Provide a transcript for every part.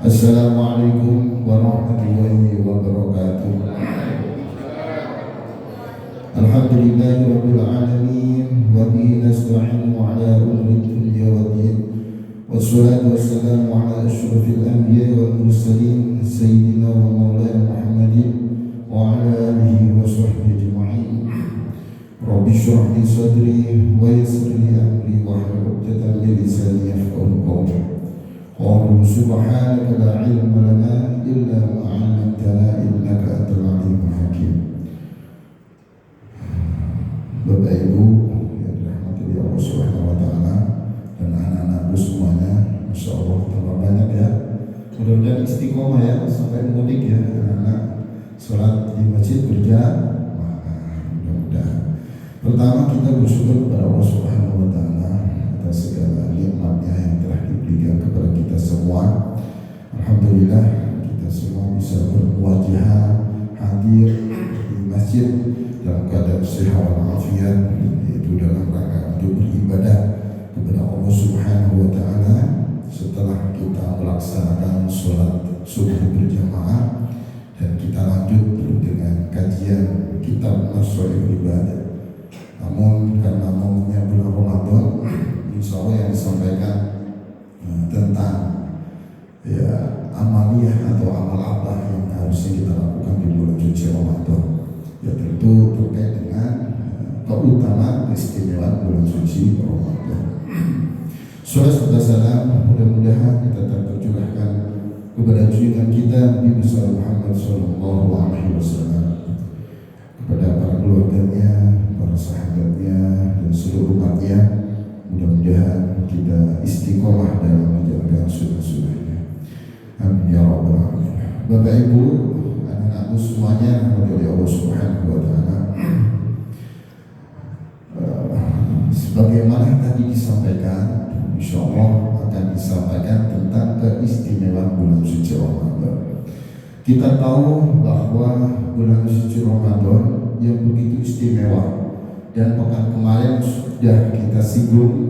Assalamualaikum warahmatullahi wabarakatuh. Alhamdulillahi rabbil alamin wa bihi nasta'inu ala umuri dunya waddin. Wassalatu wassalamu ala asyrafil anbiya'i wal mursalin sayyidina wa maulana Muhammadin wa ala alihi wa sahbihi ajma'in. Rabbi shrah li sadri wa yassir li amri wa hlul 'uqdatam min lisani yafqahu qawli. Qalu subhanaka la ilma lana illa ma 'allamtana innaka antal 'alimul hakim. Bapak Ibu yang dirahmati Allah Subhanahu wa taala dan anak-anakku semuanya, Masya Allah tambah banyak ya. Mudah-mudahan istiqomah ya sampai mudik ya anak-anak, sholat di masjid berjamaah. Mudah-mudahan. Pertama kita bersyukur kepada Allah Subhanahu wa taala atas segala nikmatnya yang telah diberikan kepada kita semua. Alhamdulillah kita semua bisa berwajah hadir di masjid dalam keadaan sehat walafiat, yaitu dalam rangka untuk beribadah kepada Allah Subhanahu wa taala setelah kita melaksanakan sholat subuh berjamaah, dan kita lanjut dengan kajian kitab Nasrul Ibadah. Namun karena momennya bulan Ramadan, insya Allah yang disampaikan tentang ya amaliyah atau amal apa yang harusnya kita lakukan di bulan suci Ramadan, ya tentu terkait dengan keutamaan keistimewaan bulan suci Ramadan. Saudara salam, mudah-mudahan kita tercurahkan kepada junjungan kita Nabi besar Muhammad Sallallahu Alaihi Wasallam, kepada para keluarganya, para sahabatnya, dan seluruh umatnya. Mudah-mudahan kita istiqomah dalam menjalankan sunnah-sunnahnya. Amin ya rabbal alamin. Bapak Ibu, anak-anakku semuanya, oleh Allah Subhanahu wa taala. Sebagaimana tadi disampaikan, insyaallah akan disampaikan tentang keistimewaan bulan suci Ramadan. Kita tahu bahwa bulan suci Ramadan yang begitu istimewa, dan pekan kemarin sudah kita singgung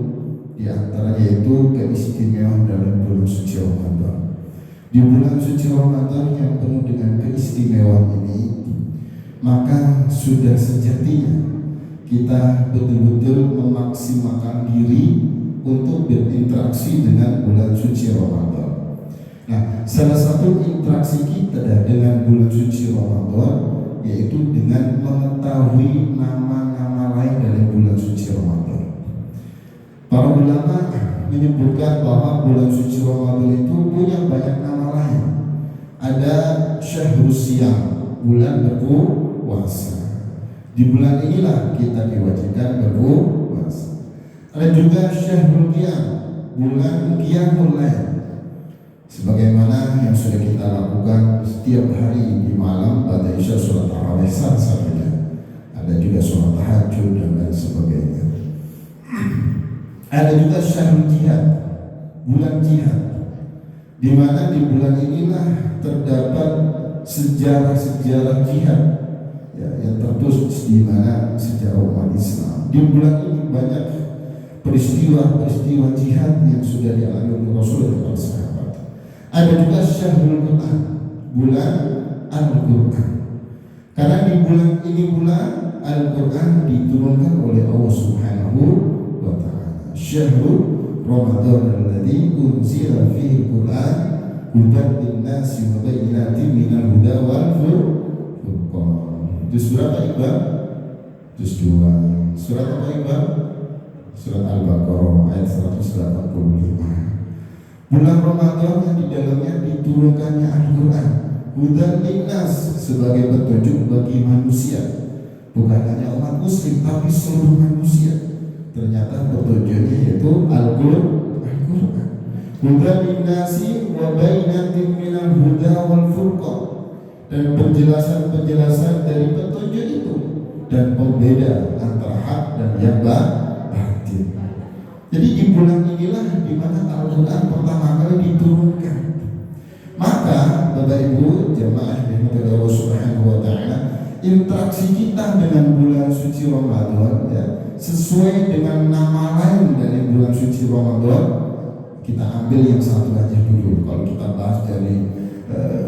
di antaranya yaitu keistimewaan dalam bulan suci Ramadan. Di bulan suci Ramadan yang penuh dengan keistimewaan ini, maka sudah sejatinya kita betul-betul memaksimalkan diri untuk berinteraksi dengan bulan suci Ramadan. Nah, salah satu interaksi kita dengan bulan suci Ramadan yaitu dengan mengetahui nama-nama lain dari bulan suci Ramadan. Para ulama menyebutkan bahwa bulan suci Ramadan itu punya banyak nama lain. Ada Syahrus Siyam, bulan berpuasa. Di bulan inilah kita diwajibkan berpuasa. Ada juga Syahrul Qiyam, bulan Qiyamul Lail, sebagaimana yang sudah kita lakukan setiap hari di malam pada isya sholat tarawih salah satunya. Ada juga sholat tahajud dan lain sebagainya. Ada juga Syahrul Jihad, bulan jihad, di mana di bulan inilah terdapat sejarah-sejarah jihad ya, yang tertulis di mana sejarah umat Islam. Di bulan ini banyak peristiwa-peristiwa jihad yang sudah dialami oleh Rasul dan para sahabat. Ada juga Syahrul Quran, bulan Al-Quran, karena di bulan ini bulan Al-Quran diturunkan oleh Allah Subhanahu wa taala. Syahrul Ramadan alladzi unzila fihi al-Quran hudan lin-nasi wa bayyinatin minal huda wal furqan. Juz berapa Iqbal? Juz 2. Surat apa Iqbal? Surat Al-Baqarah ayat 185. Bulan Ramadan yang di dalamnya diturunkannya Al-Quran, hudan linnas, sebagai petunjuk bagi manusia, bukan hanya umat muslim tapi seluruh manusia. Ternyata petunjuknya yaitu Al-Quran. Al-Quran. Hudan linnasi wa bainatin minal huda wal furqan, dan penjelasan-penjelasan dari petunjuk itu dan pembeda antara hak dan yang batil. Jadi di bulan inilah di mana Al-Quran pertama kali diturunkan. Maka Bapak Ibu jamaah dirahmati Allah Subhanahu wa taala, interaksi kita dengan bulan suci Ramadan ya, sesuai dengan nama lain dari bulan suci Ramadan, kita ambil yang satu aja dulu. Kalau kita bahas dari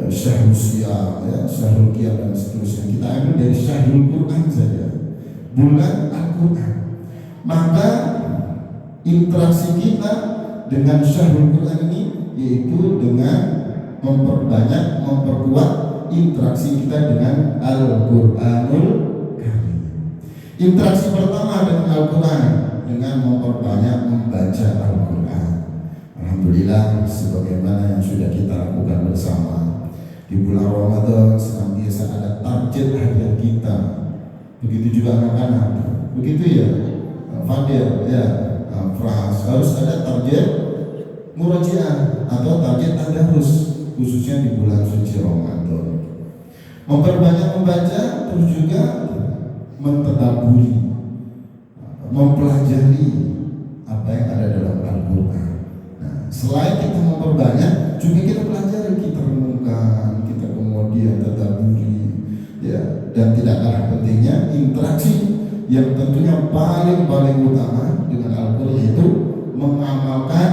Syahrul Siyam ya, Syahrul Qiyam dan seterusnya, kita ambil dari Syahrul Quran saja, bulan Al-Quran. Maka interaksi kita dengan Syahrul Quran ini yaitu dengan memperkuat interaksi kita dengan Al-Quranul Karim. Interaksi pertama dengan Al-Quran dengan memperbanyak membaca Al-Quran. Alhamdulillah, sebagaimana yang sudah kita lakukan bersama di bulan Ramadan, senantiasa ada target harian kita. Begitu juga anak-anak, begitu ya Fadil ya, Fras, harus ada target murajiah atau target tadarus, khususnya di bulan suci Ramadan. Memperbanyak membaca, terus juga mentadaburi, mempelajari apa yang ada dalam Al-Quran. Nah, selain kita memperbanyak, juga kita pelajari, kita renungkan, kita kemudian tadaburi, ya. Dan tidak kalah pentingnya interaksi yang tentunya paling utama dengan Al-Quran, yaitu mengamalkan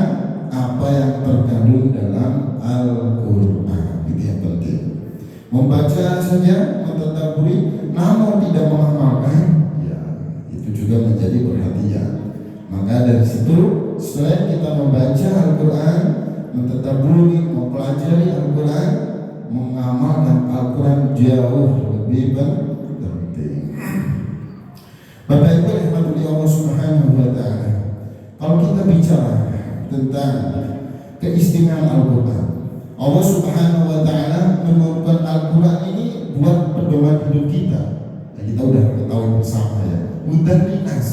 apa yang terkandung dalam Al-Quran. Itu yang penting. Membaca saja, mentadaburi, namun tidak mengamalkan, ya itu juga menjadi perhatian. Maka dari situ, selain kita membaca Al-Quran, mentadaburi, mempelajari Al-Quran, mengamalkan Al-Quran jauh lebih penting. Bapak Ibu rahmatullahi Allah Subhanahu wa taala, kalau kita bicara tentang keistimewaan Al-Quran, Allah Subhanahu wa taala menurunkan Al-Quran ini buat pedoman hidup kita. Nah, kita udah ketahui bersama ya. Hudan linnas,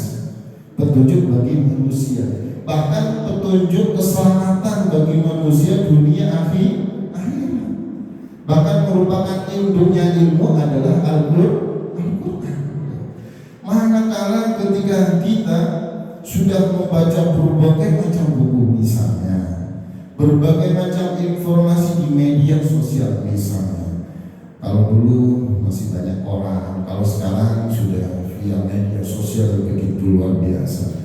petunjuk bagi manusia. Bahkan petunjuk keselamatan bagi manusia dunia akhirat. Bahkan merupakan induknya ilmu adalah Al-Quran. Manakala ketika kita sudah membaca berbagai macam buku misalnya, berbagai macam informasi di media sosial misalnya. Kalau dulu masih banyak orang, kalau sekarang sudah via media sosial begitu luar biasa.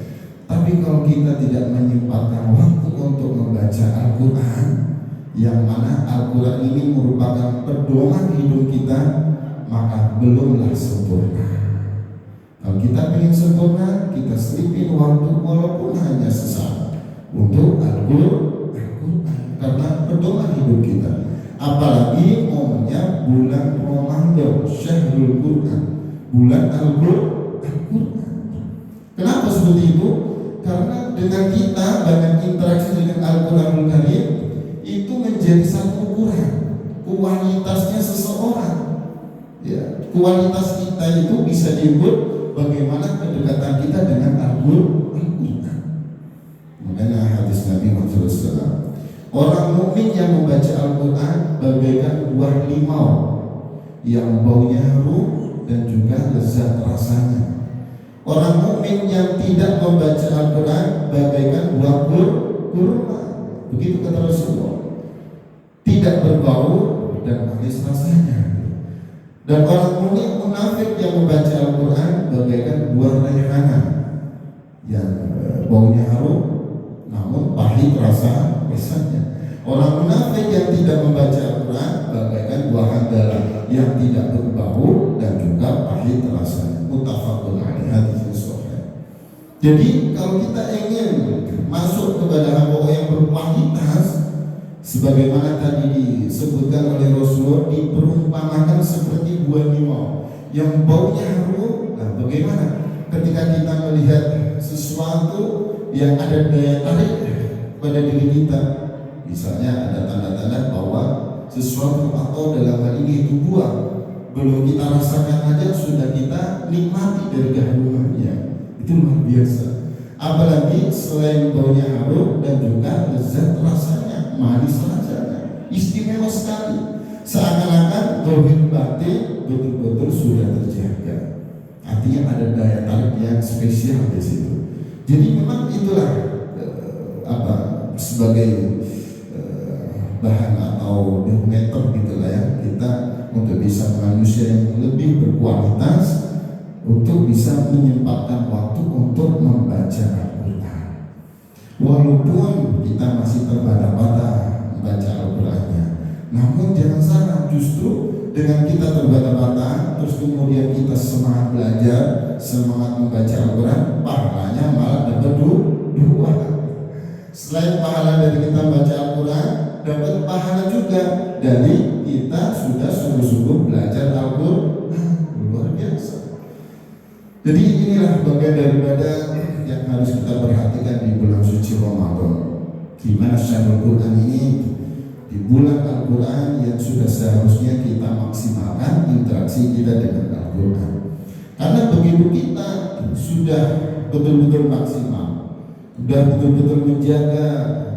Tapi kalau kita tidak menyempatkan waktu untuk membaca Al-Quran, yang mana Al-Quran ini merupakan pedoman hidup kita, maka belumlah sempurna. Kalau kita ingin sempurna, kita selipin waktu walaupun hanya sesaat untuk Al-Quran, karena pedoman hidup kita. Apalagi momennya bulan Ramadan, Syahrul Quran, bulan Al-Quran. Kenapa seperti itu? Karena dengan kita banyak interaksi dengan Al-Quranul Karim, itu menjadi satu ukuran kualitasnya seseorang. Ya, kualitas kita itu bisa diukur bagaimana kedekatan kita dengan Al-Quran. Makanya hadis Nabi Muhammad SAW, orang mukmin yang membaca Al-Quran bagaikan buah limau yang baunya harum dan juga lezat rasanya. Orang mukmin yang tidak membaca Al-Quran bagaikan buah kurma, begitu kata Rasulullah, tidak berbau dan manis rasanya. Dan orang mukmin munafik yang membaca Al-Quran bagaikan buah rayhana yang baunya harum namun pahit rasanya. Orang munafik yang tidak membaca Al-Quran bagaikan buah handala yang tidak berbau dan juga pahit rasanya. Muttafaqun alaih, hadis sahih. Jadi kalau kita ingin masuk kepada hamba yang berkualitas, sebagaimana tadi disebutkan oleh Rasulullah, diperumpamakan seperti buah limau yang baunya harum. Nah, bagaimana ketika kita melihat sesuatu yang ada daya tarik pada diri kita, misalnya ada tanda-tanda bahwa sesuatu atau dalam hal ini itu buah belum kita rasakan aja sudah kita nikmati dari kehamilannya, itu luar biasa. Apalagi selain baunya harum dan juga lezat rasanya, manis rasanya, istimewa sekali. Seakan-akan zahir batin betul-betul sudah terjaga. Artinya ada daya tarik yang spesial di situ. Jadi memang itulah sebagai bahan atau barometer gitulah ya, kita untuk bisa manusia yang lebih berkualitas untuk bisa menyempatkan waktu untuk membaca Al-Quran. Walaupun kita masih terbata-bata membaca Al-Qurannya, namun jangan salah, justru dengan kita terbata-bata terus kemudian kita semangat belajar, semangat membaca Al-Quran, pahalanya malah dapat dua. Selain pahala dari kita baca Al-Quran, dapat pahala juga dari kita sudah sungguh-sungguh belajar Al-Quran. Luar biasa. Jadi inilah bagian daripada yang harus kita perhatikan di bulan suci Ramadan, di mana Syahrul Quran ini, di bulan Al-Quran yang sudah seharusnya kita maksimalkan interaksi kita dengan Al-Quran. Karena begitu kita sudah betul-betul maksimal, sudah betul-betul menjaga,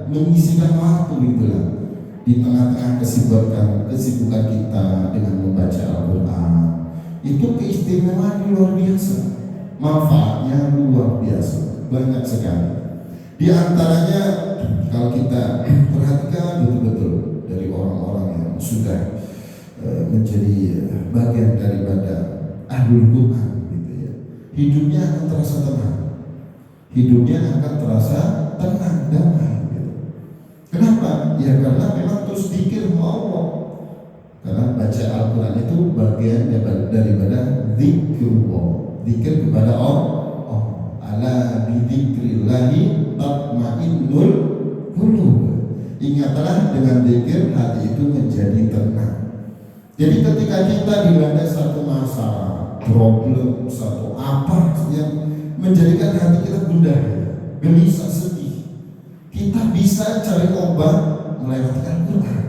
menyisihkan waktu gitulah di tengah-tengah kesibukan kita dengan membaca Al-Quran, itu keistimewaan luar biasa, manfaatnya luar biasa, banyak sekali. Di antaranya kalau kita perhatikan betul-betul dari orang-orang yang sudah menjadi bagian daripada Ahlul Quran gitu ya, hidupnya akan terasa tenang, hidupnya akan terasa tenang, damai gitu. Kenapa? Ya karena memang terus zikir Allah. Karena baca Al-Quran itu bagian daripada zikrullah, zikir kepada Allah. Ala bidzikrillahi tatmainnul qulub. Ingatlah dengan zikir hati itu menjadi tenang. Jadi ketika kita dilanda satu masalah, problem, satu apa yang menjadikan hati kita gundah, gelisah, sedih, kita bisa cari obat melewati Al-Quran.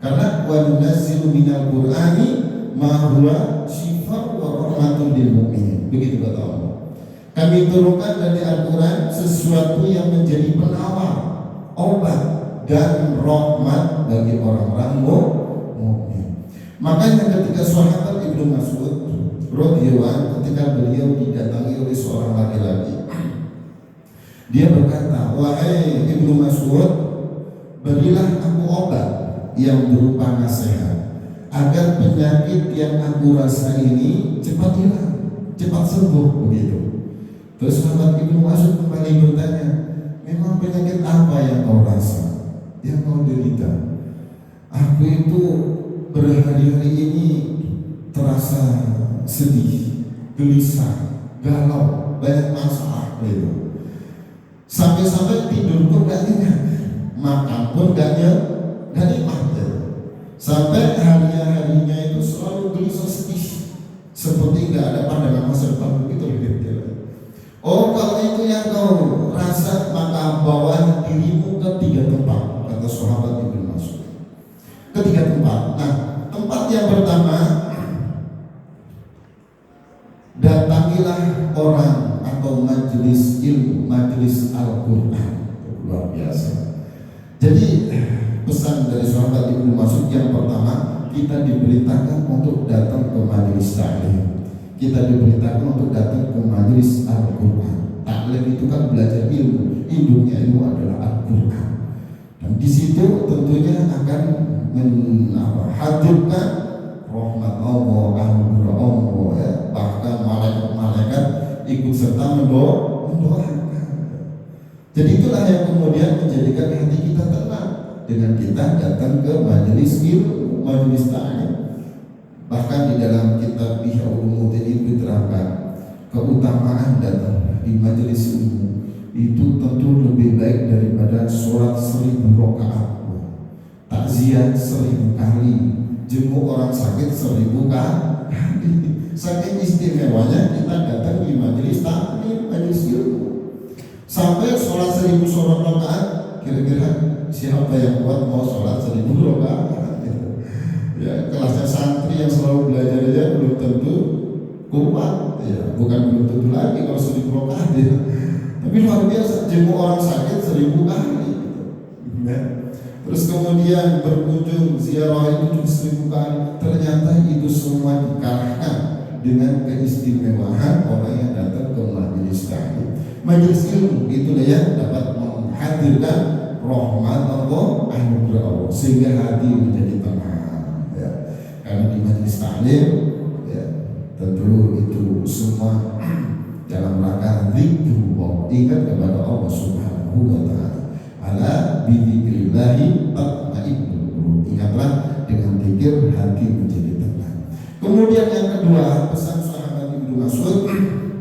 Karena wa nunazzilu minal Qur'ani ma huwa shifaa wa rahmatun lil mu'minin. Begitu kata Allah. Kami turunkan dari Al-Quran sesuatu yang menjadi penawar, obat dan rahmat bagi orang-orang mukmin. Makanya ketika sahabat Ibnu Mas'ud radhiyallahu anhu, ketika beliau didatangi oleh seorang laki-laki, dia berkata, wahai Ibnu Mas'ud, berilah aku obat yang berupa nasihat agar penyakit yang aku rasa ini cepat hilang, cepat sembuh. Begitu. Terus sahabat Ibnu Mas'ud kembali bertanya, memang penyakit apa yang kau rasa, yang kau derita? Aku itu berhari-hari ini terasa sedih, gelisah, galau, banyak masalah gitu. Sampai-sampai tidur pun gak nyenyak, makan pun gak nikmat gitu. Sampai harinya itu selalu gelisah, sedih, seperti gak ada pandangan masa depan begitu gitu. Oh, kalau itu yang kau rasa, maka bawa dirimu ke 3 tempat, kata sahabat Ibnu Mas'ud. Ke 3 tempat. Nah, tempat yang pertama, datangilah orang atau majelis ilmu, majelis Al-Quran. Luar biasa. Jadi pesan dari sahabat Ibnu Mas'ud yang pertama, kita diberitakan untuk datang ke majelis ta'lim. Kita diberitakan untuk datang ke majelis Al-Quran. Ta'lim itu kan belajar ilmu, induknya ilmu adalah Al-Quran. Dan di situ tentunya akan menghadirkan rahmat Allah, anugerah Allah, ya. Bahkan malaikat-malaikat ikut serta mendoakan. Jadi itulah yang kemudian menjadikan hati kita tenang dengan kita datang ke majelis ilmu, majelis ta'lim. Bahkan di dalam kitab Ihya Ulumuddin ini diterangkan keutamaan datang di majelis ilmu itu tentu lebih baik daripada sholat 1000 rakaat, takziah 1000 kali, jenguk orang sakit 1000 kali. Saking istimewanya kita datang di majelis taklim, majelis ilmu. Sampai sholat 1000 rakaat, kira-kira siapa yang kuat mau sholat 1000 rakaat? Ya, kelasnya santri yang selalu belajar aja belum tentu kuat, ya, bukan belum tentu lagi kalau 1000 rakaat ya. Tapi luar biasa, jenguk orang sakit 1000 kali gitu. Ya. Terus kemudian berkunjung ziarah itu 1000 kali. Ternyata itu semua dikalahkan dengan keistimewaan orang yang datang ke majelis taklim. Majelis ilmu itu ya dapat menghadirkan rahmat Allah, anugerah Allah, sehingga hati menjadi tenang. Ya. Karena di majelis taklim, ya, tentu itu semua dalam rangka zikrullah, ingat kepada Allah Subhanahu wa taala. Ala bidzikrillahi tatma'innul qulub. Ingatlah dengan zikir hati menjadi tenang. Kemudian yang kedua, pesan sahabat Ibnu Mas'ud,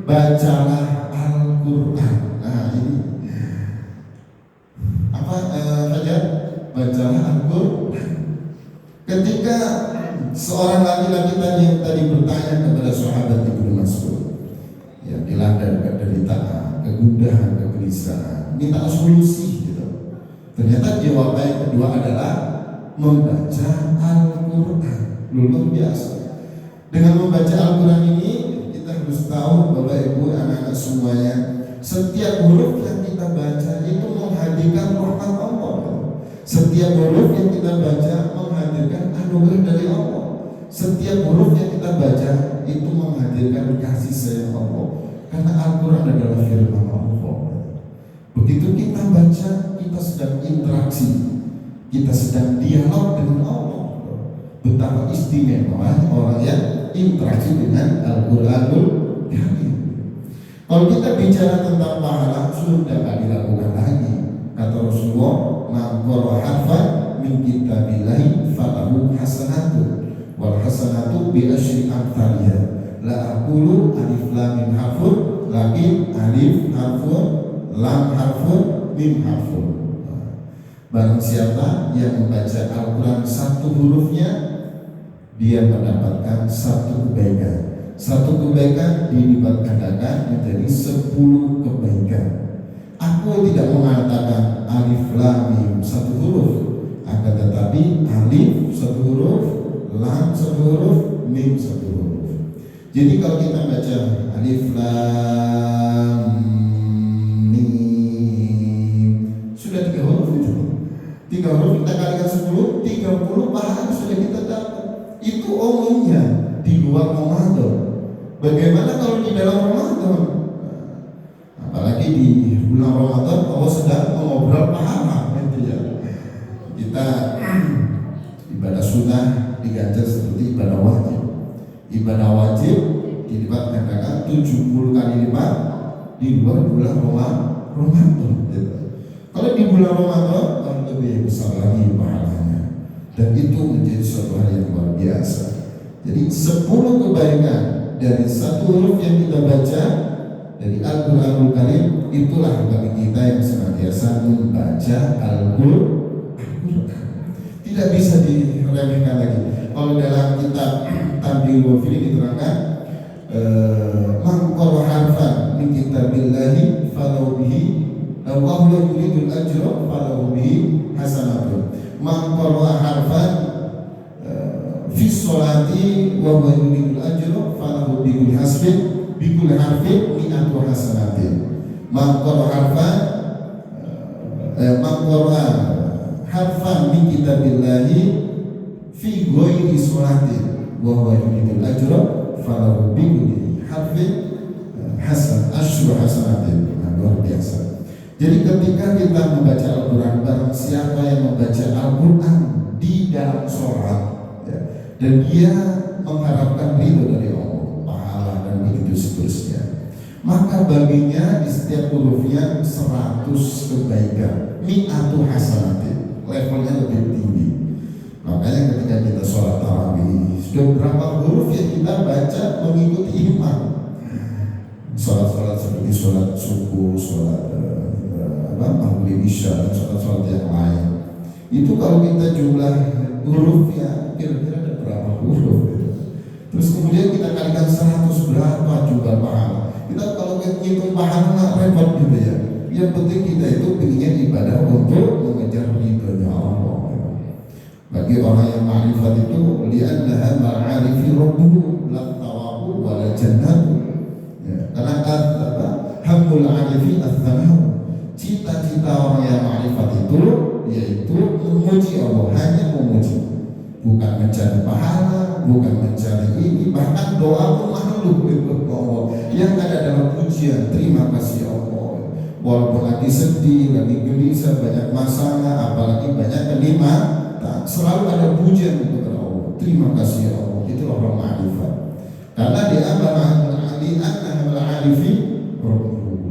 bacalah Al-Qur'an. Nah, ini apa saja? Bacalah Al-Qur'an. Ketika seorang laki-laki tadi yang tadi bertanya kepada sahabat Ibnu Mas'ud, ya, dilanda penderitaan, kegundahan, kegelisahan, minta solusi gitu. Ternyata jawaban yang kedua adalah membaca Al-Qur'an. Luar biasa. Dengan membaca Al-Qur'an ini kita harus tahu Bapak Ibu anak-anak semuanya, setiap huruf yang kita baca itu menghadirkan rahmat Allah. Setiap huruf yang kita baca menghadirkan anugerah dari Allah. Setiap huruf yang kita baca itu menghadirkan kasih sayang Allah. Karena Al-Quran adalah firman Allah. Begitu kita baca, kita sedang interaksi, kita sedang dialog dengan Allah. Betapa istimewa orang yang interaksi dengan Al-Quranul Karim. Kalau kita bicara tentang pahala, sudah tidak dilakukan lagi. Kata Rasulullah, man qara'a harfan min kitabillahi falahu hasanatun wal hasanatu bi asyri amthaliha. La aqulu alif lam mim harfun, lakin alif harfun, lam harfun, mim harfun. Barang siapa yang membaca Al-Quran satu hurufnya, dia mendapatkan satu kebaikan. Satu kebaikan dilipat gandakan menjadi 10 kebaikan. Aku tidak mengatakan alif lam mim satu huruf, akan tetapi alif satu huruf, lam satu huruf, mim satu huruf. Jadi kalau kita baca alif lam mim, sudah 3 huruf itu. 3 huruf kita kalikan 10, 30 pahala sudah kita dapat. Itu umumnya di luar Ramadan. Bagaimana kalau di dalam Ramadan? Apalagi di bulan Ramadan Allah sedang mengobrol pahala, gitu ya. Kita ibadah sunnah diganjar seperti ibadah wajib. Ibadah wajib dilipat gandakan 70 kali lipat di luar bulan Ramadan. Gitu. Kalau di bulan Ramadan lebih besar lagi pahalanya, dan itu menjadi suatu hal yang luar biasa. Jadi 10 kebaikan dari satu huruf yang kita baca dari Al-Quranul Karim, itulah bagi kita yang senantiasa membaca Al-Quran. Tidak bisa diremehkan lagi. Kalau dalam kitab Tabi'ul Wafili diterangkan, man qara'a harfan min kitabillahi falahu bihi wa la yuridul ajra falahu bihi hasanatun. Man qara'a harfan fi sholati wa huwa yuridul ajra falahu bihi hasbin bikul harfin mi'atu hasanatin. Man qara'a harfan man qara'a harfan min kitabillahi fi ghairi sholatin wa huwa yuridul ajra falahu bihi harfin hasan asyru hasanatin. Luar biasa. Jadi ketika kita membaca Al-Quran, barang siapa yang membaca Al-Quran di dalam sholat, ya, dan dia mengharapkan ridho dari Allah, pahala dan begitu seterusnya, maka baginya di setiap hurufnya 100 kebaikan, mi'atu hasanatin, levelnya lebih tinggi. Makanya ketika kita sholat tarawih, sudah berapa huruf yang kita baca mengikuti imam. Sholat-sholat seperti sholat subuh, sholat maghrib, isya, dan sholat-sholat yang lain, itu kalau kita jumlah hurufnya kira-kira ada berapa huruf gitu. Terus kemudian kita kalikan 100, berapa jumlah pahala. Kita kalau ngitung pahala nggak repot gitu ya. Yang penting kita itu pengen ibadah untuk mengejar ridhonya Allah. Bagi orang yang ma'rifat itu, li'annaha ma'arifi rabbuhu la tawabu wa la jannatu. Ya, karena apa? hamul arifi ats-tsanau. Cita-cita orang yang ma'rifat itu yaitu memuji Allah, hanya memuji, bukan mencari pahala, bukan mencari ini, bahkan doa pun makhluk Allah yang ada dalam pujian. Terima kasih Allah, walaupun lagi sedih, lagi gelisah, banyak masalah, apalagi banyak kenikmatan, selalu ada pujian kepada Allah. Terima kasih Allah. Itu orang ma'rifat. Karena dia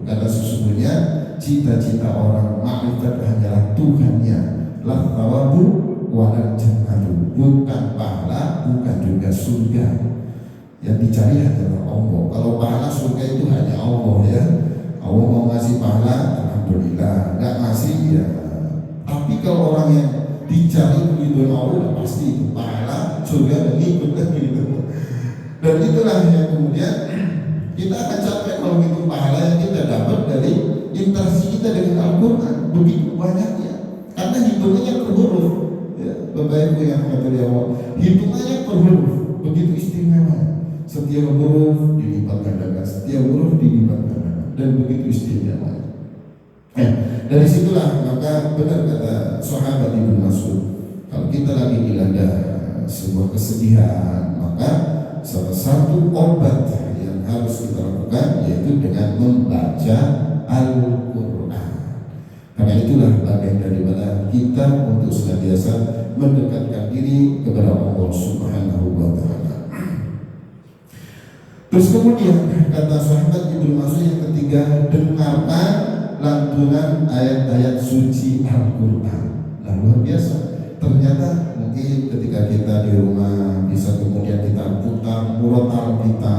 karena sesungguhnya cita-cita orang ma'rifat hanyalah Tuhannya, la thawabu wa la jannatu, bukan pahala, bukan juga surga. Yang dicari hanyalah Allah. Kalau pahala surga itu hanya Allah ya. Allah mau ngasih pahala, alhamdulillah. Nggak ngasih ya. Tapi kalau orang yang dicari ridho Allah, pasti itu pahala, surga dan ikut kan gitu. Dan itulah yang kemudian kita akan capai kalau itu pahala yang kita dapat dari interaksi kita dengan Al-Quran begitu banyaknya. Karena hitungannya per huruf ya, Bapak Ibu yang mengatakan Allah, hitungannya per huruf, begitu istimewa. Setiap huruf dilipat gandakan, setiap huruf dilipat gandakan, dan begitu istimewa. Dari situlah maka benar kata sahabat Ibnu Mas'ud, kalau kita lagi dilanda sebuah kesedihan, maka salah satu obat yang harus kita lakukan yaitu dengan membaca Al-Quran. Karena itulah bagian daripada kita untuk senantiasa mendekatkan diri kepada Allah Subhanahu wa Ta'ala. Terus kemudian kata sahabat Ibnu Mas'ud yang ketiga, dengarkan lantunan ayat-ayat suci Al-Quran. Nah, luar biasa. Ternyata mungkin ketika kita di rumah bisa kemudian kita putar murotal kita,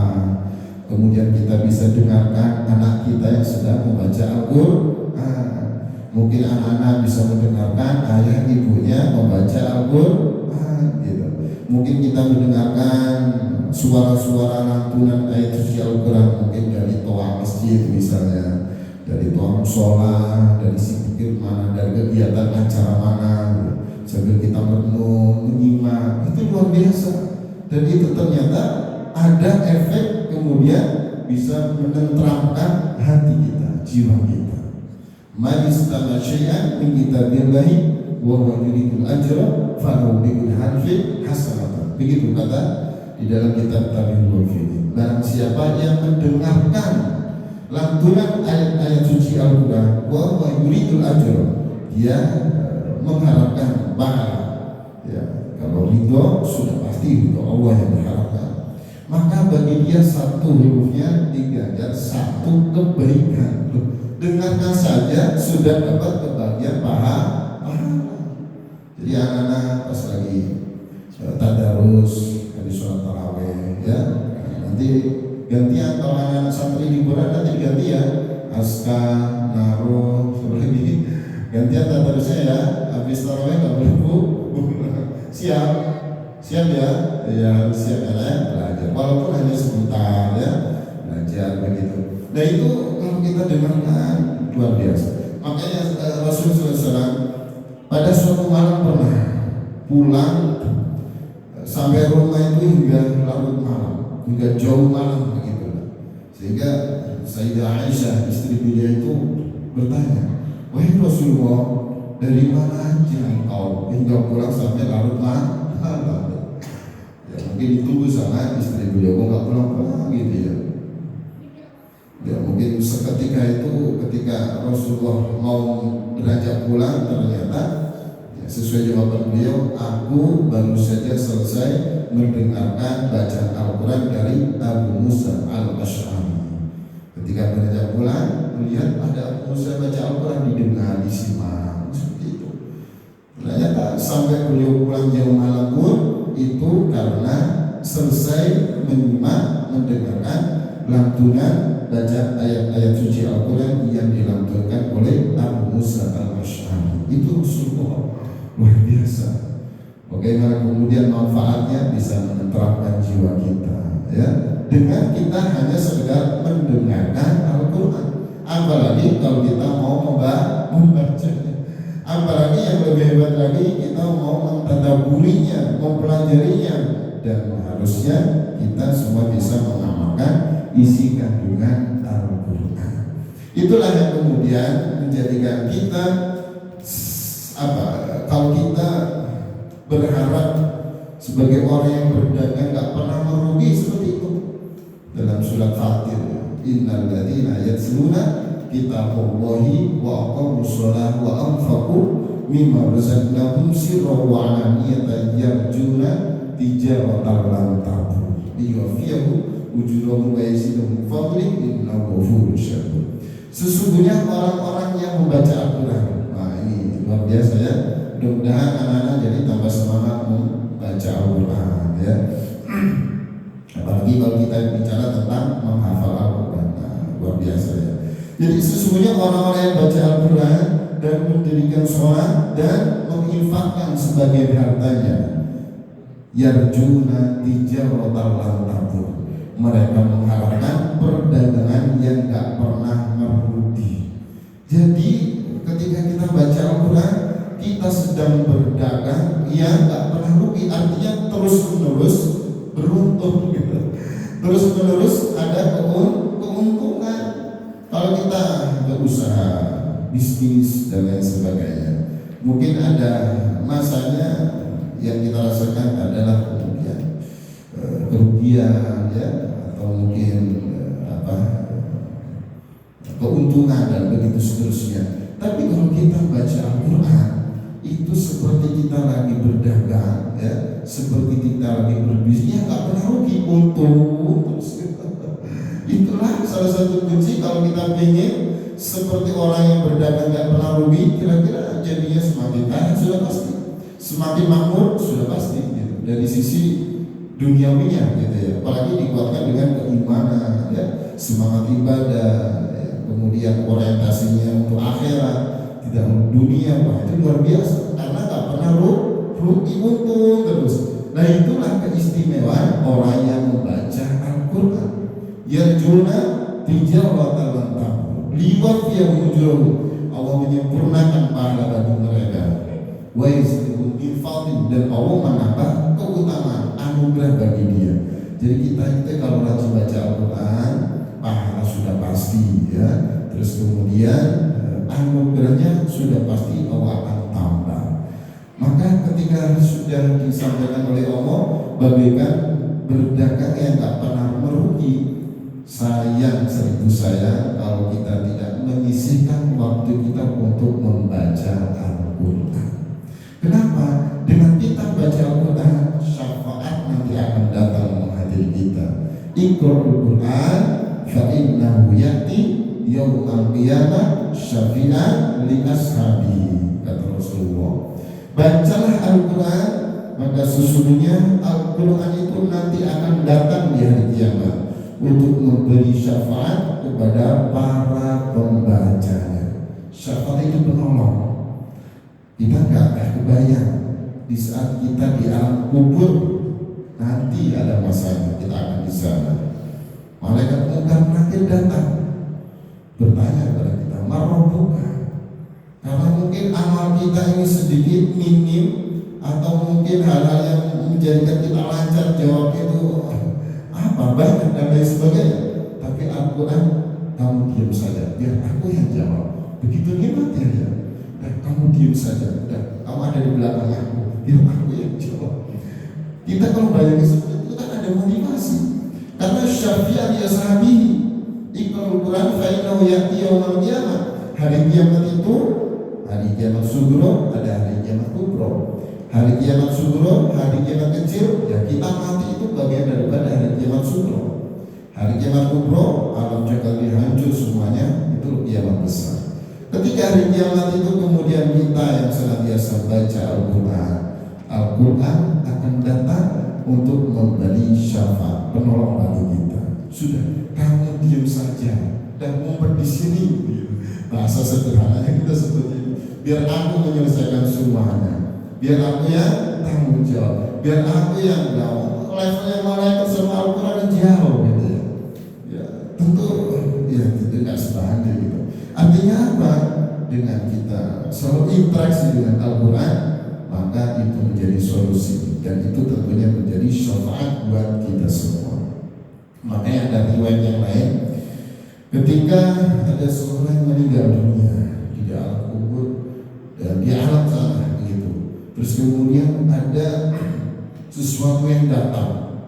kemudian kita bisa dengarkan anak kita yang sedang membaca Al-Quran. Mungkin anak-anak bisa mendengarkan ayah ibunya membaca Al-Quran gitu. Mungkin kita mendengarkan suara-suara lantunan ayat suci Al-Quran, mungkin dari toa masjid misalnya, dari toa musola, dari zikir mana, dari kegiatan acara mana, sambil kita merenung, menyimak, itu luar biasa. Dan itu ternyata ada efek kemudian bisa menenteramkan hati kita, jiwa kita. Majistama syai'an min kitabillahi wa huwa yuridul ajra falahu bikul harfi hasanatan. Begitu kata di dalam kitab Tabi'ul Wafid. Barang siapa yang mendengarkan lantunan ayat-ayat suci Al-Quran wa huwa yuridul ajra, dia mengharapkan pahala. Ya, kalau ridho sudah pasti ridho Allah yang diharapkan. Maka bagi dia satu hurufnya diganjar satu kebaikan. Dengarkan saja sudah dapat kebahagiaan pahala. Jadi anak-anak pas lagi tadarus, habis sholat tarawih, ya nanti gantian kalau anak-anak santri liburan nanti ganti ya, aska, naruh, seperti ini. Gantian tadarusnya ya, habis tarawih nggak boleh bu, siap ya, ya siap ya belajar, walaupun hanya sebentar ya belajar begitu. Nah itu kalau kita dengarkan luar biasa. Makanya Rasulullah SAW pada suatu malam pernah pulang sampai rumah itu hingga larut malam, hingga jauh malam begitu. Sehingga Sayyidah Aisyah istri beliau itu bertanya, wahai Rasulullah, dari mana aja engkau hingga pulang sampai larut malam? Ya mungkin ditunggu sama istri beliau, kok nggak pulang-pulang gitu ya. Ya mungkin seketika itu ketika Rasulullah mau beranjak pulang, ternyata ya, sesuai jawaban beliau, aku baru saja selesai mendengarkan bacaan Al-Quran dari Abu Musa Al-Asy'ari. Ketika beranjak pulang, melihat ada Abu Musa baca Al-Quran, didengar, disimak, seperti itu. Ternyata sampai beliau pulang jauh malam pun itu karena selesai menyimak, mendengarkan lantunan baca ayat-ayat suci Al-Quran yang dilantunkan oleh Abu Musa Al-Asy'ari. Itu Rasulullah luar biasa. Bagaimana kemudian manfaatnya bisa menenteramkan jiwa kita, ya, dengan kita hanya sekedar mendengarkan Al-Quran. Apalagi kalau kita mau membacanya. Apalagi yang lebih hebat lagi, kita mau mentadabburinya, mempelajarinya, dan harusnya kita semua bisa mengamalkan isi kandungan Al-Quran. Itulah yang kemudian menjadikan kita kalau kita berharap sebagai orang yang berdagang gak pernah merugi seperti itu. Dalam surat Fatir, innal ladzina yatluna kitaballahi wa aqamus shalah wa anfaqu mimma razaqnahum sirran wa alaniyatan yarjuna tijaratan lan tabur liyuwaffiyahum ujurahum wa yazidahum fadlin innahu ghafurur syakur. Sesungguhnya orang-orang yang membaca Al-Quran, nah ini luar biasa ya. Mudah-mudahan anak-anak jadi tambah semangat membaca Al-Quran ya. Apalagi kalau kita bicara tentang menghafal Al-Quran, nah, luar biasa ya. Jadi sesungguhnya orang-orang yang baca Al-Quran dan mendirikan sholat dan menginfakkan sebagian hartanya, yarjuna tijaratan lan tabur, mereka mengharapkan perdagangan yang gak pernah merugi. Jadi ketika kita baca Al-Quran, kita sedang berdagang yang gak pernah rugi, artinya terus menerus beruntung gitu. Terus menerus ada keuntungan. Kalau kita berusaha bisnis dan lain sebagainya, mungkin ada masanya yang kita rasakan adalah kemudian kerugian ya, atau mungkin keuntungan dan begitu seterusnya. Tapi kalau kita baca Al-Quran, itu seperti kita lagi berdagang ya, seperti kita lagi berbisnis, nggak pernah rugi, untung terus. Itulah salah satu kunci kalau kita ingin seperti orang yang berdagang nggak pernah rugi. Kira-kira jadinya semakin kaya sudah pasti, semakin makmur sudah pasti gitu. Dari sisi duniawinya gitu ya, apalagi dikuatkan dengan keimanan ya, semangat ibadah ya, kemudian orientasinya untuk akhirat, tidak untuk dunia. Wah, itu luar biasa karena tak pernah rugi, untung terus. Nah, itulah keistimewaan orang yang membaca Al-Quran. Yarjuna tijaratan lan tabur liwafiyahum ujurahum, Allah menyempurnakan pahala bagi mereka. Wa yazidahum min fadlin, dan Allah menambah keutamaan anugerah bagi dia. Jadi kita itu kalau rajin baca Al-Quran, pahala sudah pasti ya. Terus kemudian anugerahnya sudah pasti Allah akan tambah. Maka ketika sudah disampaikan oleh Allah, bagaikan berdagang yang tak pernah merugi. Sayang, seribu sayang kalau kita tidak menyisihkan waktu kita untuk membaca Al-Quran. Kenapa? Dengan kita baca Al-Quran, syafaat nanti akan datang menghadiri kita. Iqra'ul Quran fa innahu ya'ti yaumal qiyamah syafi'an li ashabi, kata Rasulullah. Bacalah Al-Quran, maka sesungguhnya Al-Quran itu nanti akan datang di hari kiamat untuk memberi syafaat kepada para pembacanya. Syafaat itu penolong. Kita nggak kebayang di saat kita di alam kubur nanti ada masanya kita akan di sana. Malaikat munkar nakir datang bertanya kepada kita, "Marabbuka?" Karena mungkin amal kita ini sedikit minim, atau mungkin hal-hal yang menjadikan kita lancar jawab itu banyak dan lain sebagainya. Tapi Al-Quran, kamu diam saja, biar aku yang jawab. Begitu hebatnya ya. Kamu diam saja, kamu ada di belakang aku, biar aku yang jawab. Kita kalau bayangin seperti itu kan ada motivasi. Karena syafi'an ya sahabi, Iqra'ul Quran fa innahu ya'ti yaumal qiyamah. Hari kiamat itu, hari kiamat sugro, ada hari kiamat kubro. Hari kiamat sugro, hari kiamat kecil, ya kita mati itu bagian daripada hari kiamat sugro. Hari kiamat kubro, alam jagat hancur semuanya, itu kiamat besar. Ketika hari kiamat itu kemudian kita yang senantiasa baca Al-Quran, Al-Quran akan datang untuk memberi syafaat, penolong bagi kita. Sudah, kamu diam saja dan ngumpet di sini. Bahasa sederhananya kita seperti itu. Biar aku menyelesaikan semuanya. Biar aku yang tanggung jawab, biar aku yang jauh. Levelnya malaikat sama Al-Quran jauh gitu ya. Ya tentu ya itu nggak sebanding gitu. Artinya apa? Dengan kita selalu interaksi dengan Al-Quran, maka itu menjadi solusi, dan itu tentunya menjadi syafaat buat kita semua. Makanya ada riwayat yang lain, Ketika ada seorang yang meninggal dunia di alam kubur dan di alam sana begitu, terus kemudian ada sesuatu yang datang,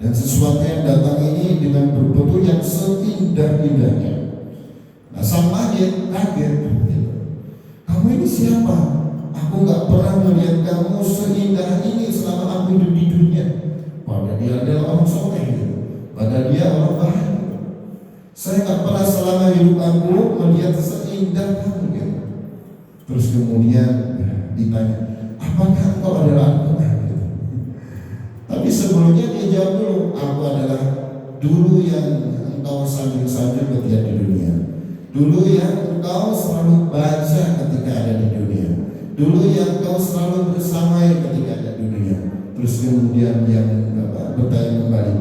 dan sesuatu yang datang ini dengan berbentuk yang seindah-indahnya. Nah, sang mayit kaget, kamu ini siapa? Aku gak pernah melihat kamu seindah ini selama aku hidup di dunia. Padahal dia adalah orang soleh, padahal dia orang baik. Saya gak pernah selama hidup aku melihat seindah kamu. Terus kemudian ditanya, apakah engkau adalah aku? Tapi sebelumnya dia jawab dulu, aku adalah dulu yang engkau sanjung-sanjung ketika di dunia, dulu yang engkau selalu baca ketika ada di dunia, dulu yang engkau selalu bersamai ketika ada di dunia. Terus kemudian dia bertanya kembali,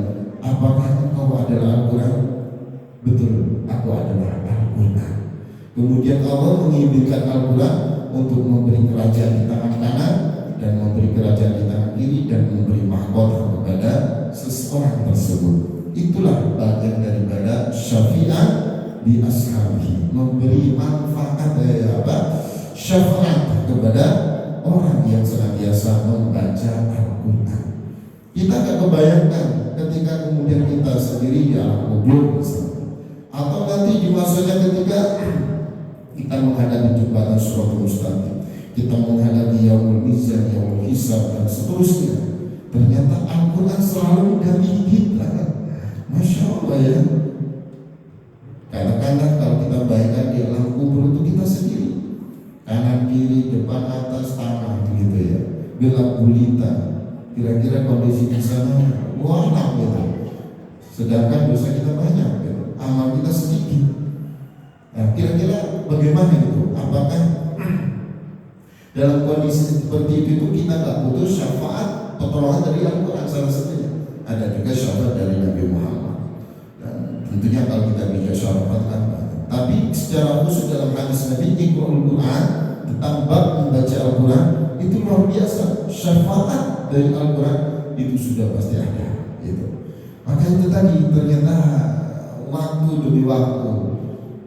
apakah engkau adalah Al-Quran? Betul, aku adalah Al-Quran. Kemudian Allah mengizinkan Al-Quran untuk memberi kerajaan di tangan kanan dan memberi kerajaan di tangan kiri dan memberi mahkota kepada seseorang tersebut. Itulah bagian daripada syafi'an di ashabihi, memberi manfaat syafaat kepada orang yang senantiasa membaca Al-Quran. Kita gak kebayangkan ketika kemudian kita sendiri di alam kubur atau nanti di masanya ketika kita menghadapi jembatan Shiratal Mustaqim, kita menghadapi yaumul mizan, yaumul hisab dan seterusnya. Ternyata Al-Quran selalu mendampingi kita. Masya Allah ya. Kadang-kadang kalau kita bayangkan di alam kubur itu kita sendiri, kanan kiri, depan atas, tanah begitu ya, gelap gulita. Kira-kira kondisi di sana warna gitu. Sedangkan dosa kita banyak gitu, amal kita sedikit. Nah, kira-kira bagaimana itu? Apakah dalam kondisi seperti itu kita tak butuh syafaat pertolongan dari Al-Quran? Salah satunya ada juga syafaat dari Nabi Muhammad. Dan tentunya kalau kita bicara syafaat kan, tapi secara khusus dalam hadis Nabi Iqra'ul Quran tentang bab membaca Al-Quran itu luar biasa. Syafaat dari Al-Quran itu sudah pasti ada gitu. Maka itu tadi ternyata waktu demi waktu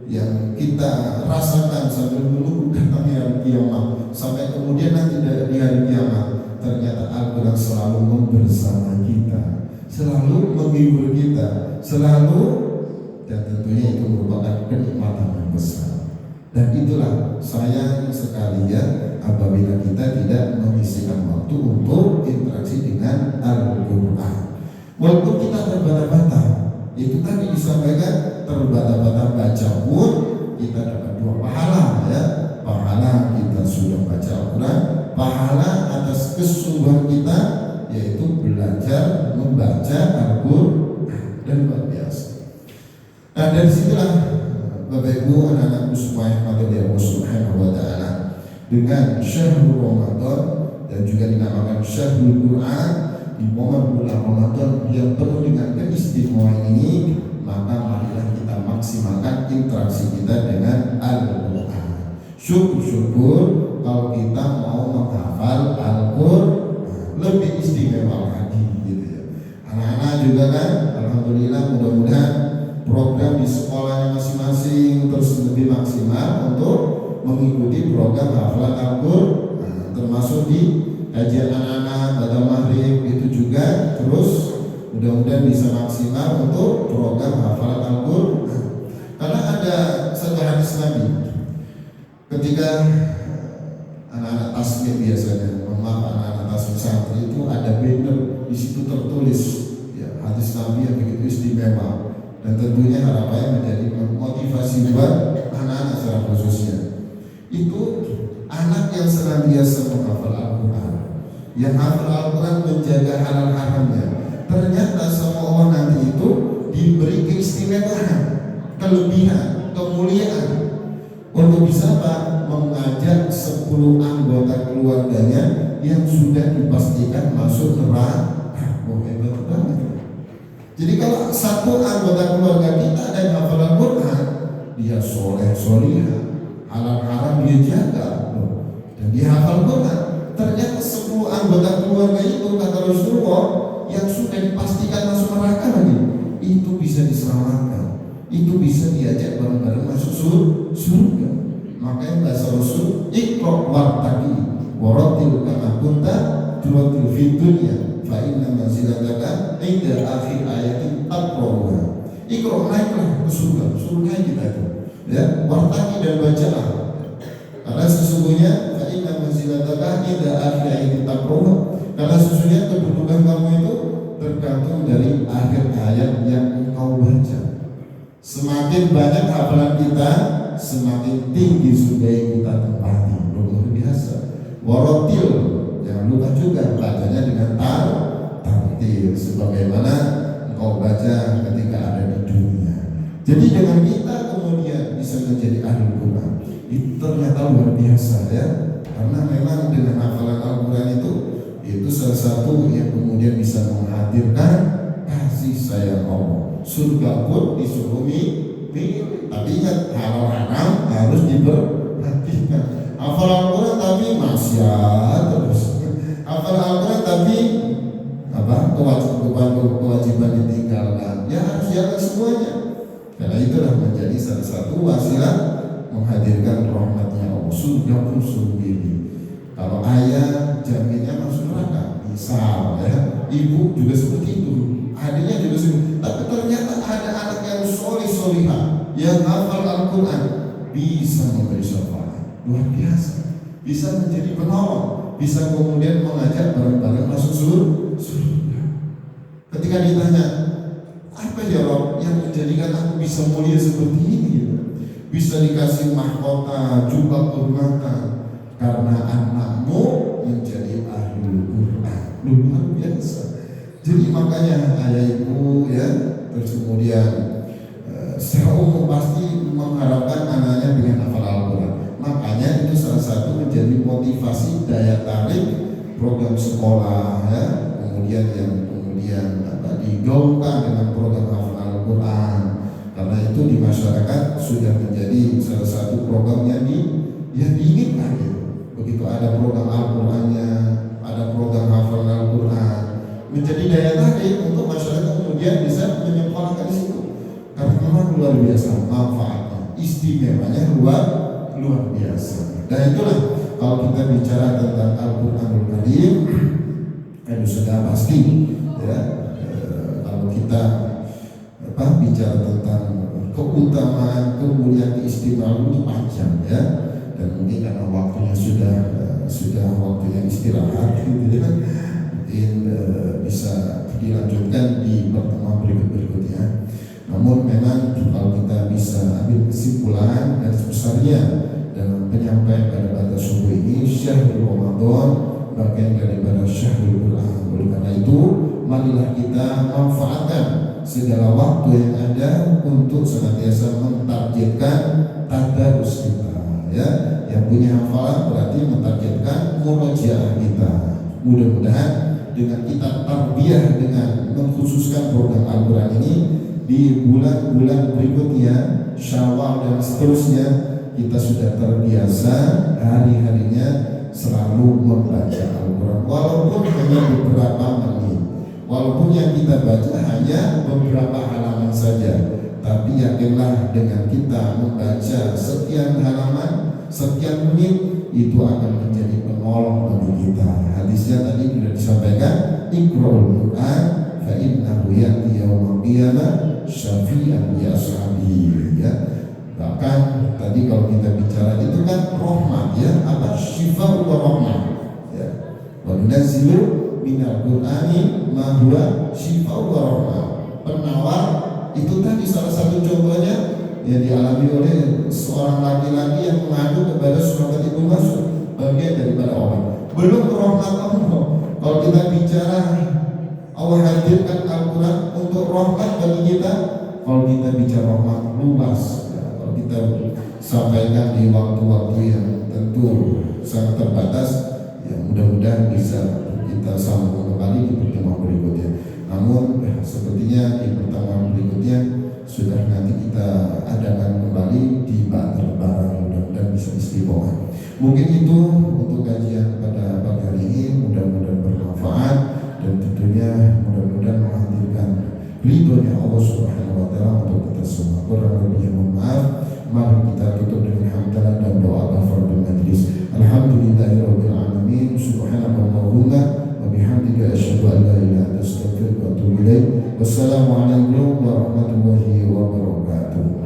yang kita rasakan sambil menunggu datangnya hari kiamat, sampai kemudian nanti di hari kiamat, ternyata Al-Quran selalu membersama kita, selalu menghibur kita, selalu, dan tentunya itu merupakan kenikmatan yang besar. Dan itulah sayang sekali ya apabila kita tidak mengisikan waktu untuk interaksi dengan Al-Quran. Walaupun kita terbata-bata, itu tadi disampaikan, terbata-bata baca pun kita dapat 2 pahala ya. Pahala kita sudah baca Al-Quran, pahala atas kesungguhan kita yaitu belajar membaca Al-Quran, dan luar biasa. Nah dari situlah Bapak Ibu anak-anakku semuanya yang Allah Subhanahu wa Ta'ala, dengan syahrul Ramadan dan juga dinamakan syahrul Quran, di momen bulan Ramadan yang penuh dengan keistimewaan ini, maka marilah kita maksimalkan interaksi kita dengan Al-Quran. Syukur-syukur kalau kita mau menghafal Al-Quran, lebih istimewa lagi gitu ya. Anak-anak juga kan, alhamdulillah, mudah-mudahan program di sekolahnya masing-masing terus lebih maksimal untuk mengikuti program hafalan Al-Quran, termasuk di kajian anak-anak pada maghrib itu juga terus mudah-mudahan bisa maksimal untuk program hafalan Al-Quran. Karena ada satu hadis Nabi ketika anak-anak tasbih biasanya, anak-anak tasbih santri itu ada banner di situ tertulis ya, hadis Nabi yang begitu istimewa, dan tentunya harapannya menjadi motivasi buat anak-anak secara khususnya. Itu anak yang senantiasa menghafal Al-Quran, yang hafal Al-Quran menjaga halal haramnya, ternyata semua orang nanti itu diberi keistimewaan, kelebihan, kemuliaan untuk bisa mengajak 10 anggota keluarganya yang sudah dipastikan masuk neraka. Oh, hebat banget. Jadi kalau satu anggota keluarga kita ada yang hafal Al-Quran, dia soleh solihah, halal haram dia jaga, dan dia hafal Quran, ternyata 10 anggota keluarga itu kata Rasulullah yang sudah dipastikan masuk neraka lagi, itu bisa diselamatkan. itu bisa diajak bareng-bareng masuk surga. Makanya bahasa Rasul, Iqra wartaqi waratil kama kunta turatil fid dunya fa inna manzilataka inda akhir ayatin taqra'uha. Iqra, naiklah ke surga, surga kita itu. Ya, wartaqi dan bacalah. Karena sesungguhnya fa inna manzilataka inda akhir ayatin taqra'uha. Karena sesungguhnya kedudukan kamu itu tergantung dari akhir ayat yang engkau baca. Semakin banyak hafalan kita, semakin tinggi surga yang kita tempati. Luar biasa. Waratil, jangan lupa juga bacanya dengan tartil sebagaimana engkau baca ketika ada di dunia. Jadi dengan kita kemudian bisa menjadi ahli Quran, itu ternyata luar biasa ya. Karena memang dengan hafalan Al-Quran itu salah satu yang kemudian bisa menghadirkan kasih sayang Allah. Surga pun disuruh milih, tapi ingat halal haram harus diperhatikan. Hafal Al-Quran tapi maksiat terus. Hafal Al-Quran tapi kewajiban ditinggalkan. Ya harus jalan semuanya. Karena itulah menjadi salah satu wasilah menghadirkan rahmatnya Allah. Surga pun suruh milih. Kalau ayah jaminnya masuk neraka, misal ya, ibu juga seperti itu, adiknya juga seperti itu. Tapi ternyata ada anak yang solihah yang hafal Al-Quran bisa memberi syafaat, luar biasa, bisa menjadi penolong, bisa kemudian mengajak bareng-bareng masuk surga. Ketika ditanya, apa ya Rob yang menjadikan aku bisa mulia seperti ini? Bisa dikasih mahkota, jubah kehormatan, karena anakmu menjadi ahli Quran. Luar biasa. Jadi makanya ayah ibu ya, terus kemudian secara umum pasti mengharapkan anaknya dengan hafal Al-Quran. Makanya itu salah satu menjadi motivasi daya tarik program sekolah ya, kemudian yang digaungkan dengan program hafal Al-Quran. Karena itu di masyarakat sudah menjadi salah satu program yang diinginkan gitu. Begitu ada program Al-Qurannya, ada program hafal Al-Quran, menjadi daya tarik untuk masyarakat kemudian bisa menyekolahkan di situ. Karena memang luar biasa manfaatnya, istimewanya luar biasa. Dan itulah kalau kita bicara tentang Al-Quranul Karim, itu sudah pasti ya. Kalau kita bicara tentang keutamaan, kemuliaan, keistimewaan itu panjang ya. Dan mungkin karena waktunya sudah waktunya istirahat gitu ya, mungkin bisa dilanjutkan di pertemuan berikutnya. Namun memang kalau kita bisa ambil kesimpulan dan sebesarnya dalam penyampaian pada batas subuh ini, Syahrul Ramadan bagian daripada Syahrul Quran. Oleh karena itu, marilah kita manfaatkan segala waktu yang ada untuk senantiasa mentargetkan tadarus kita. Ya, yang punya hafalan berarti mentargetkan murojaah kita. Mudah-mudahan dengan kita tarbiyah dengan mengkhususkan program Al-Quran ini di bulan-bulan berikutnya, Syawal dan seterusnya, kita sudah terbiasa hari-harinya selalu membaca Al-Quran, walaupun hanya beberapa menit, walaupun yang kita baca hanya beberapa halaman saja. Tapi yakinlah dengan kita membaca sekian halaman, sekian menit, itu akan menjadi penolong bagi kita. Hadisnya tadi sudah disampaikan, Iqra'ul Quran fa innahu ya'ti yaumil qiyamah syafi'an li ashabihi ya. Bahkan tadi kalau kita bicara itu kan rahmat ya, apa syifa wa rahmat ya. Wa nunazzilu minal Qur'ani ma huwa syifa wa rahmat. Penawar itu tadi salah satu contohnya yang dialami oleh seorang laki-laki yang mengadu kepada sahabat Ibnu Mas'ud, bagian daripada orang. Belum rahmat Allah. Kalau kita bicara Allah hadirkan Al-Quran untuk rahmat bagi kita, kalau kita bicara rahmat luas ya, kalau kita sampaikan di waktu-waktu yang tentu sangat terbatas, ya mudah-mudahan bisa kita sambung kembali di pertemuan berikutnya. Namun sepertinya di pertemuan berikutnya sudah nanti kita adakan kembali di bak lebaran, mudah-mudahan bisa istiqomah. Mungkin itu untuk kajian pada pagi hari ini, mudah-mudahan bermanfaat dan tentunya mudah-mudahan menghadirkan ridhonya Allah Subhanahu wa taala untuk kita semua. Kurang lebihnya mohon maaf. Mari kita tutup dengan hamdalah dan doa kafaratul majlis. Alhamdulillahirabbil alamin. Subhanakallahumma wa bihamdika asyhadu an la ilaha illa anta astaghfiruka wa atubu ilaik. Wassalamualaikum warahmatullahi wabarakatuh.